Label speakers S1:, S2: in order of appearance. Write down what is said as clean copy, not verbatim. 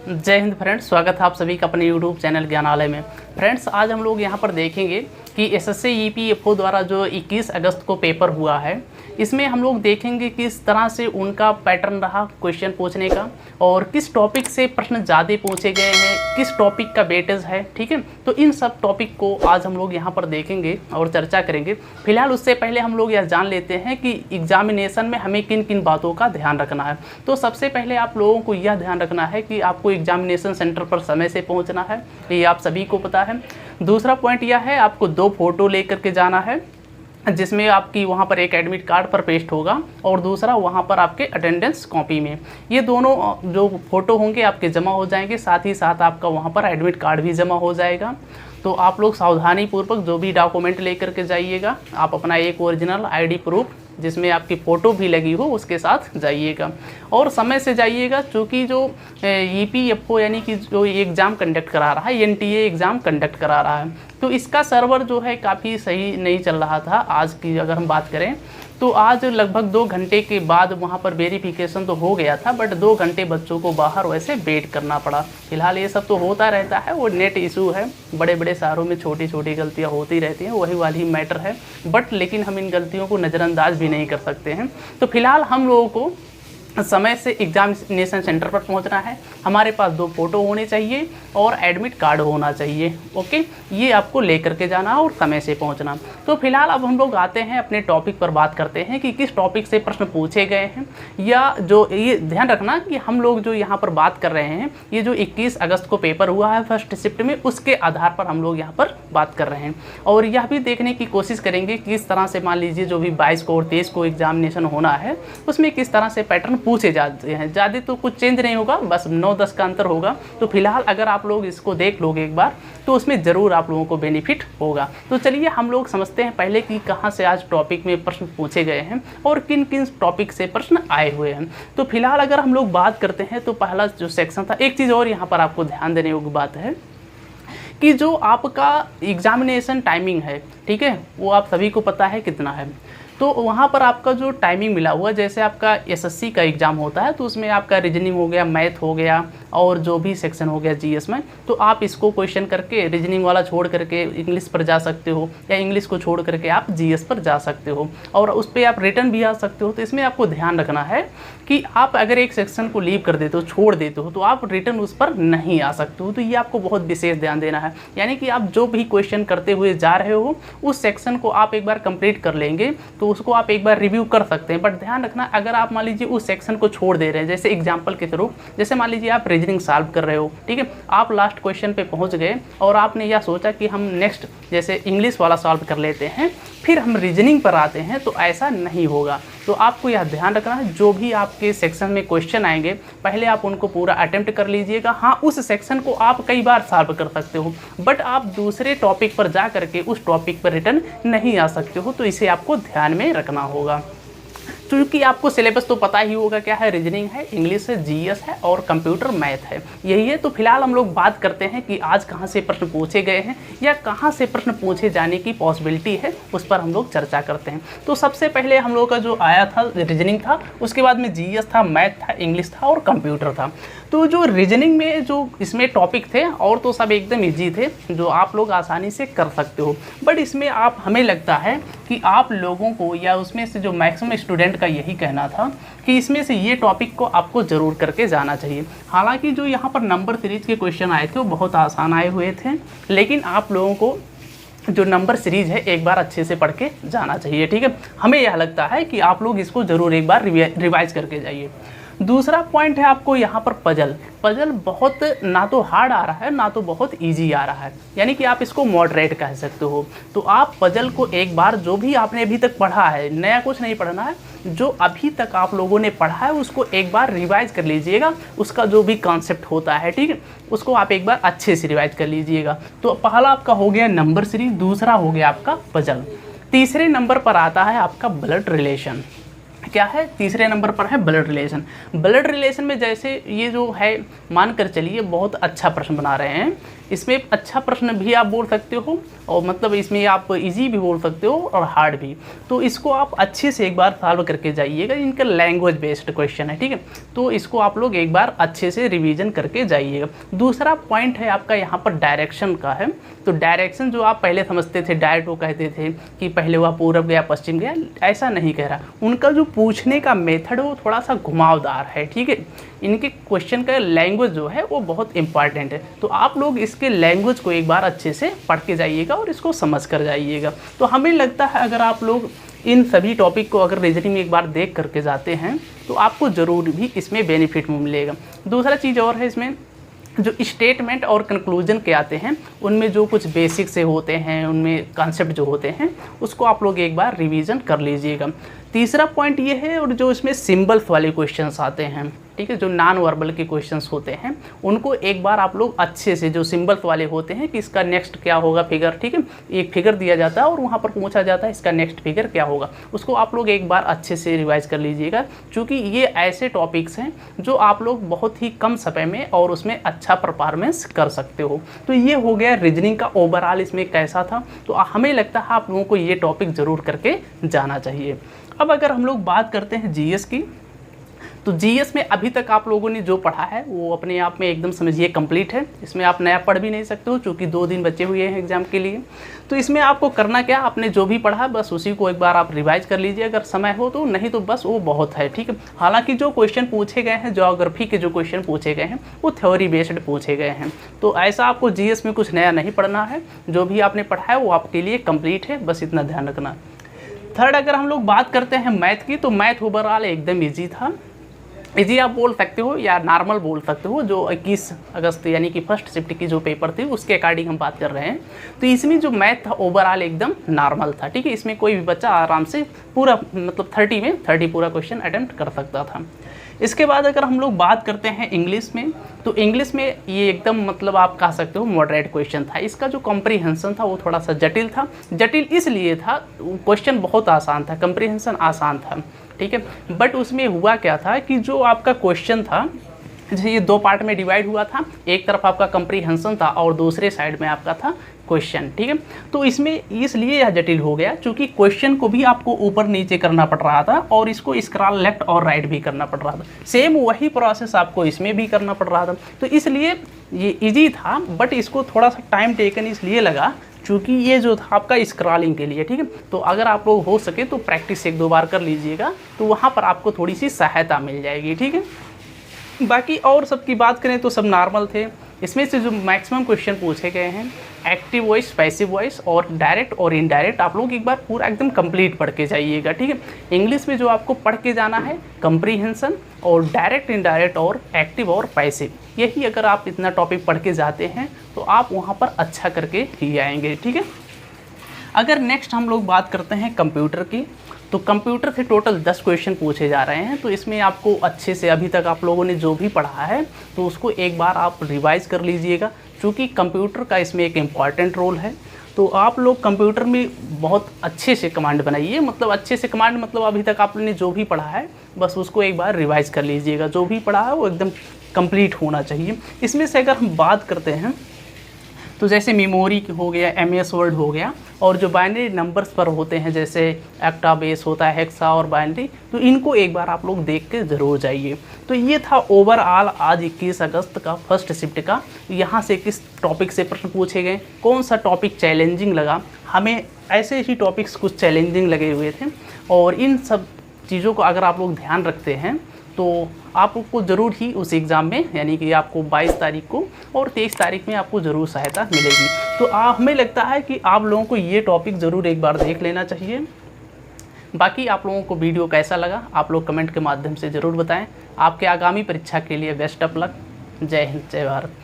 S1: जय हिंद फ्रेंड्स, स्वागत है आप सभी का अपने यूट्यूब चैनल ज्ञानालय में। फ्रेंड्स, आज हम लोग यहाँ पर देखेंगे कि एसएससी ईपीएफओ द्वारा जो 21 अगस्त को पेपर हुआ है, इसमें हम लोग देखेंगे किस तरह से उनका पैटर्न रहा क्वेश्चन पूछने का और किस टॉपिक से प्रश्न ज़्यादा पूछे गए हैं, किस टॉपिक का वेटेज है। ठीक है, तो इन सब टॉपिक को आज हम लोग यहाँ पर देखेंगे और चर्चा करेंगे। फिलहाल उससे पहले हम लोग यह जान लेते हैं कि एग्जामिनेशन में हमें किन किन बातों का ध्यान रखना है। तो सबसे पहले आप लोगों को यह ध्यान रखना है कि आपको एग्जामिनेशन सेंटर पर समय से पहुँचना है, ये आप सभी को पता है। दूसरा पॉइंट यह है, आपको 2 फोटो लेकर के जाना है, जिसमें आपकी वहाँ पर एक एडमिट कार्ड पर पेस्ट होगा और दूसरा वहाँ पर आपके अटेंडेंस कॉपी में। ये दोनों जो फ़ोटो होंगे आपके जमा हो जाएंगे, साथ ही साथ आपका वहाँ पर एडमिट कार्ड भी जमा हो जाएगा। तो आप लोग सावधानी पूर्वक जो भी डॉक्यूमेंट लेकर के जाइएगा, आप अपना एक ओरिजिनल आईडी प्रूफ जिसमें आपकी फ़ोटो भी लगी हो उसके साथ जाइएगा और समय से जाइएगा, क्योंकि जो ईपीएफओ यानी कि जो एग्ज़ाम कंडक्ट करा रहा है, एनटीए एग्ज़ाम कंडक्ट करा रहा है, तो इसका सर्वर जो है काफ़ी सही नहीं चल रहा था। आज की अगर हम बात करें तो आज लगभग 2 घंटे के बाद वहाँ पर वेरिफिकेशन तो हो गया था, बट 2 घंटे बच्चों को बाहर वैसे वेट करना पड़ा। फिलहाल ये सब तो होता रहता है, वो नेट इशू है, बड़े बड़े शहरों में छोटी छोटी गलतियाँ होती रहती हैं, वही वाली मैटर है। बट लेकिन हम इन गलतियों को नज़रअंदाज भी नहीं कर सकते हैं। तो फिलहाल हम लोगों को समय से एग्जामिनेशन सेंटर पर पहुंचना है, हमारे पास 2 फोटो होने चाहिए और एडमिट कार्ड होना चाहिए। ओके, ये आपको लेकर के जाना और समय से पहुंचना। तो फिलहाल अब हम लोग आते हैं अपने टॉपिक पर, बात करते हैं कि किस टॉपिक से प्रश्न पूछे गए हैं, या जो ये ध्यान रखना कि हम लोग जो यहाँ पर बात कर रहे हैं, ये जो 21 अगस्त को पेपर हुआ है फर्स्ट शिफ्ट में, उसके आधार पर हम लोग यहाँ पर बात कर रहे हैं। और यह भी देखने की कोशिश करेंगे कि किस तरह से मान लीजिए जो भी 22 को और 23 को एग्जामिनेशन होना है, उसमें किस तरह से पैटर्न पूछे जाते हैं। ज़्यादा तो कुछ चेंज नहीं होगा, बस 9-10 का अंतर होगा। तो फिलहाल अगर आप लोग इसको देख लोगे एक बार, तो उसमें ज़रूर आप लोगों को बेनिफिट होगा। तो चलिए हम लोग समझते हैं पहले कि कहाँ से आज टॉपिक में प्रश्न पूछे गए हैं और किन किन टॉपिक से प्रश्न आए हुए हैं। तो फिलहाल अगर हम लोग बात करते हैं तो पहला जो सेक्शन था, एक चीज़ और यहाँ पर आपको ध्यान देने योग्य बात है कि जो आपका एग्जामिनेशन टाइमिंग है, ठीक है, वो आप सभी को पता है कितना है। तो वहाँ पर आपका जो टाइमिंग मिला हुआ, जैसे आपका एसएससी का एग्ज़ाम होता है तो उसमें आपका रीजनिंग हो गया, मैथ हो गया और जो भी सेक्शन हो गया जीएस में, तो आप इसको क्वेश्चन करके रीजनिंग वाला छोड़ करके इंग्लिश पर जा सकते हो, या इंग्लिश को छोड़ करके आप जीएस पर जा सकते हो और उस पर आप रिटर्न भी आ सकते हो। तो इसमें आपको ध्यान रखना है कि आप अगर एक सेक्शन को लीव कर देते हो, छोड़ देते हो, तो आप रिटर्न उस पर नहीं आ सकते हो। तो ये आपको बहुत विशेष ध्यान देना है, यानी कि आप जो भी क्वेश्चन करते हुए जा रहे हो उस सेक्शन को आप एक बार कंप्लीट कर लेंगे तो उसको आप एक बार रिव्यू कर सकते हैं। बट ध्यान रखना, अगर आप मान लीजिए उस सेक्शन को छोड़ दे रहे हैं, जैसे एग्जांपल के थ्रू, जैसे मान लीजिए आप रीजनिंग सॉल्व कर रहे हो, ठीक है, आप लास्ट क्वेश्चन पे पहुंच गए और आपने यह सोचा कि हम नेक्स्ट जैसे इंग्लिश वाला सॉल्व कर लेते हैं, फिर हम रीजनिंग पर आते हैं, तो ऐसा नहीं होगा। तो आपको यह ध्यान रखना है, जो भी आपके सेक्शन में क्वेश्चन आएंगे पहले आप उनको पूरा अटेम्प्ट कर लीजिएगा। हाँ, उस सेक्शन को आप कई बार सॉल्व कर सकते हो, बट आप दूसरे टॉपिक पर जा करके उस टॉपिक पर रिटर्न नहीं आ सकते हो। तो इसे आपको ध्यान में रखना होगा, क्योंकि आपको सिलेबस तो पता ही होगा क्या है, रीजनिंग है, इंग्लिश है, जीएस है और कंप्यूटर मैथ है, यही है। तो फिलहाल हम लोग बात करते हैं कि आज कहाँ से प्रश्न पूछे गए हैं या कहाँ से प्रश्न पूछे जाने की पॉसिबिलिटी है, उस पर हम लोग चर्चा करते हैं। तो सबसे पहले हम लोग का जो आया था रीजनिंग था, उसके बाद में जीएस था, मैथ था, इंग्लिश था और कंप्यूटर था। तो जो रीजनिंग में जो इसमें टॉपिक थे और तो सब एकदम ईजी थे, जो आप लोग आसानी से कर सकते हो, बट इसमें आप हमें लगता है कि आप लोगों को या उसमें से जो मैक्सिमम स्टूडेंट का यही कहना था कि इसमें से ये टॉपिक को आपको ज़रूर करके जाना चाहिए। हालांकि जो यहाँ पर नंबर सीरीज के क्वेश्चन आए थे वो बहुत आसान आए हुए थे, लेकिन आप लोगों को जो नंबर सीरीज है एक बार अच्छे से पढ़ के जाना चाहिए, ठीक है। हमें यह लगता है कि आप लोग इसको ज़रूर एक बार रिवाइज करके जाइए। दूसरा पॉइंट है आपको यहाँ पर पजल बहुत ना तो हार्ड आ रहा है ना तो बहुत इजी आ रहा है, यानी कि आप इसको मॉडरेट कह सकते हो। तो आप पजल को एक बार, जो भी आपने अभी तक पढ़ा है, नया कुछ नहीं पढ़ना है, जो अभी तक आप लोगों ने पढ़ा है उसको एक बार रिवाइज कर लीजिएगा। उसका जो भी कॉन्सेप्ट होता है, ठीक है, उसको आप एक बार अच्छे से रिवाइज कर लीजिएगा। तो पहला आपका हो गया नंबर सीरीज, दूसरा हो गया आपका पजल, तीसरे नंबर पर आता है आपका ब्लड रिलेशन। क्या है, तीसरे नंबर पर है ब्लड रिलेशन। ब्लड रिलेशन में जैसे ये जो है, मानकर चलिए बहुत अच्छा प्रश्न बना रहे हैं, इसमें अच्छा प्रश्न भी आप बोल सकते हो और मतलब इसमें आप इजी भी बोल सकते हो और हार्ड भी। तो इसको आप अच्छे से एक बार सॉल्व करके जाइएगा। इनका लैंग्वेज बेस्ड क्वेश्चन है, ठीक है, तो इसको आप लोग एक बार अच्छे से रिवीजन करके जाइएगा। दूसरा पॉइंट है आपका यहाँ पर डायरेक्शन का है। तो डायरेक्शन जो आप पहले समझते थे, डायरेक्ट वो कहते थे कि पहले वह पूरब गया पश्चिम गया, ऐसा नहीं कह रहा। उनका जो पूछने का मेथड है वो थोड़ा सा घुमावदार है, ठीक है। इनके क्वेश्चन का लैंग्वेज जो है वो बहुत इंपॉर्टेंट है। तो आप लोग इसके लैंग्वेज को एक बार अच्छे से पढ़ के जाइएगा और इसको समझ कर जाइएगा। तो हमें लगता है अगर आप लोग इन सभी टॉपिक को अगर रीजनिंग में एक बार देख करके जाते हैं तो आपको ज़रूर भी इसमें बेनिफिट मिलेगा। दूसरा चीज़ और है, इसमें जो स्टेटमेंट और कंक्लूजन के आते हैं उनमें जो कुछ बेसिक से होते हैं, उनमें कॉन्सेप्ट जो होते हैं उसको आप लोग एक बार रिवीजन कर लीजिएगा। तीसरा पॉइंट ये है, और जो इसमें सिंबल्स वाले क्वेश्चंस आते हैं, ठीक है, जो नॉन वर्बल के क्वेश्चंस होते हैं उनको एक बार आप लोग अच्छे से, जो सिंबल्स वाले होते हैं कि इसका नेक्स्ट क्या होगा फिगर, ठीक है, एक फिगर दिया जाता है और वहाँ पर पूछा जाता है इसका नेक्स्ट फिगर क्या होगा, उसको आप लोग एक बार अच्छे से रिवाइज कर लीजिएगा। क्योंकि ये ऐसे टॉपिक्स हैं जो आप लोग बहुत ही कम समय में और उसमें अच्छा परफॉर्मेंस कर सकते हो। तो ये हो गया रीजनिंग का ओवरऑल इसमें कैसा था। तो हमें लगता है आप लोगों को ये टॉपिक ज़रूर करके जाना चाहिए। अब अगर हम लोग बात करते हैं जीएस की, तो जीएस में अभी तक आप लोगों ने जो पढ़ा है वो अपने आप में एकदम समझिए कंप्लीट है। इसमें आप नया पढ़ भी नहीं सकते हो क्योंकि 2 दिन बचे हुए हैं एग्जाम के लिए। तो इसमें आपको करना क्या, आपने जो भी पढ़ा बस उसी को एक बार आप रिवाइज कर लीजिए अगर समय हो तो, नहीं तो बस वो बहुत है, ठीक है। हालांकि जो क्वेश्चन पूछे गए हैं, ज्योग्राफी के जो क्वेश्चन पूछे गए हैं वो थ्योरी बेस्ड पूछे गए हैं। तो ऐसा आपको जीएस में कुछ नया नहीं पढ़ना है, जो भी आपने पढ़ा है वो आपके लिए कंप्लीट है, बस इतना ध्यान रखना। थर्ड, अगर हम लोग बात करते हैं मैथ की, तो मैथ ओवरऑल एकदम ईजी था। इजी आप बोल सकते हो या नॉर्मल बोल सकते हो। जो 21 अगस्त यानी कि फर्स्ट शिफ्ट की जो पेपर थी उसके अकॉर्डिंग हम बात कर रहे हैं। तो इसमें जो मैथ था ओवरऑल एकदम नॉर्मल था, ठीक है। इसमें कोई भी बच्चा आराम से पूरा मतलब 30 में 30 पूरा क्वेश्चन अटेम्प्ट कर सकता था। इसके बाद अगर हम लोग बात करते हैं इंग्लिश में, तो इंग्लिश में ये एकदम मतलब आप कह सकते हो मॉडरेट क्वेश्चन था। इसका जो कॉम्प्रीहेंशन था वो थोड़ा सा जटिल था। जटिल इसलिए था, क्वेश्चन बहुत आसान था, कॉम्प्रीहेंशन आसान था, ठीक है। बट उसमें हुआ क्या था कि जो आपका क्वेश्चन था, जैसे ये 2 पार्ट में डिवाइड हुआ था, एक तरफ आपका कॉम्प्रीहेंशन था और दूसरे साइड में आपका था क्वेश्चन, ठीक है। तो इसमें इसलिए यह जटिल हो गया क्योंकि क्वेश्चन को भी आपको ऊपर नीचे करना पड़ रहा था और इसको स्क्रॉल लेफ्ट और राइट भी करना पड़ रहा था। सेम वही प्रोसेस आपको इसमें भी करना पड़ रहा था। तो इसलिए ये इजी था, बट इसको थोड़ा सा टाइम टेकन इसलिए लगा क्योंकि ये जो था आपका स्क्रॉलिंग के लिए, ठीक है। तो अगर आप लोग हो सके तो प्रैक्टिस 1-2 बार कर लीजिएगा, तो वहाँ पर आपको थोड़ी सी सहायता मिल जाएगी, ठीक है। बाकी और सब की बात करें तो सब नॉर्मल थे। इसमें से जो मैक्सिमम क्वेश्चन पूछे गए हैं, एक्टिव वॉइस, पैसिव वॉइस और डायरेक्ट और इनडायरेक्ट, आप लोग एक बार पूरा एकदम कंप्लीट पढ़ के जाइएगा, ठीक है। इंग्लिश में जो आपको पढ़ के जाना है कॉम्प्रीहेंशन और डायरेक्ट, इनडायरेक्ट और एक्टिव और पैसिव, यही अगर आप इतना टॉपिक पढ़ के जाते हैं तो आप वहाँ पर अच्छा करके ही आएंगे, ठीक है। अगर नेक्स्ट हम लोग बात करते हैं कंप्यूटर की, तो कंप्यूटर से टोटल 10 क्वेश्चन पूछे जा रहे हैं। तो इसमें आपको अच्छे से अभी तक आप लोगों ने जो भी पढ़ा है तो उसको एक बार आप रिवाइज कर लीजिएगा, क्योंकि कंप्यूटर का इसमें एक इम्पॉर्टेंट रोल है। तो आप लोग कंप्यूटर में बहुत अच्छे से कमांड बनाइए, मतलब अच्छे से कमांड मतलब अभी तक आपने जो भी पढ़ा है बस उसको एक बार रिवाइज कर लीजिएगा। जो भी पढ़ा है वो एकदम कंप्लीट होना चाहिए। इसमें से अगर हम बात करते हैं तो जैसे मेमोरी हो गया, MS वर्ड हो गया, और जो बाइनरी नंबर्स पर होते हैं जैसे एक्टा बेस होता है, हेक्सा और बाइनरी, तो इनको एक बार आप लोग देख के ज़रूर जाइए। तो ये था ओवरऑल आज 21 अगस्त का फर्स्ट शिफ्ट का। यहाँ से किस टॉपिक से प्रश्न पूछे गए, कौन सा टॉपिक चैलेंजिंग लगा, हमें ऐसे ही टॉपिक्स कुछ चैलेंजिंग लगे हुए थे। और इन सब चीज़ों को अगर आप लोग ध्यान रखते हैं तो आपको ज़रूर ही उस एग्ज़ाम में, यानी कि आपको 22 तारीख को और 23 तारीख में आपको ज़रूर सहायता मिलेगी। तो हमें लगता है कि आप लोगों को ये टॉपिक ज़रूर एक बार देख लेना चाहिए। बाकी आप लोगों को वीडियो कैसा लगा आप लोग कमेंट के माध्यम से ज़रूर बताएं। आपके आगामी परीक्षा के लिए बेस्ट ऑफ लक। जय हिंद, जय भारत।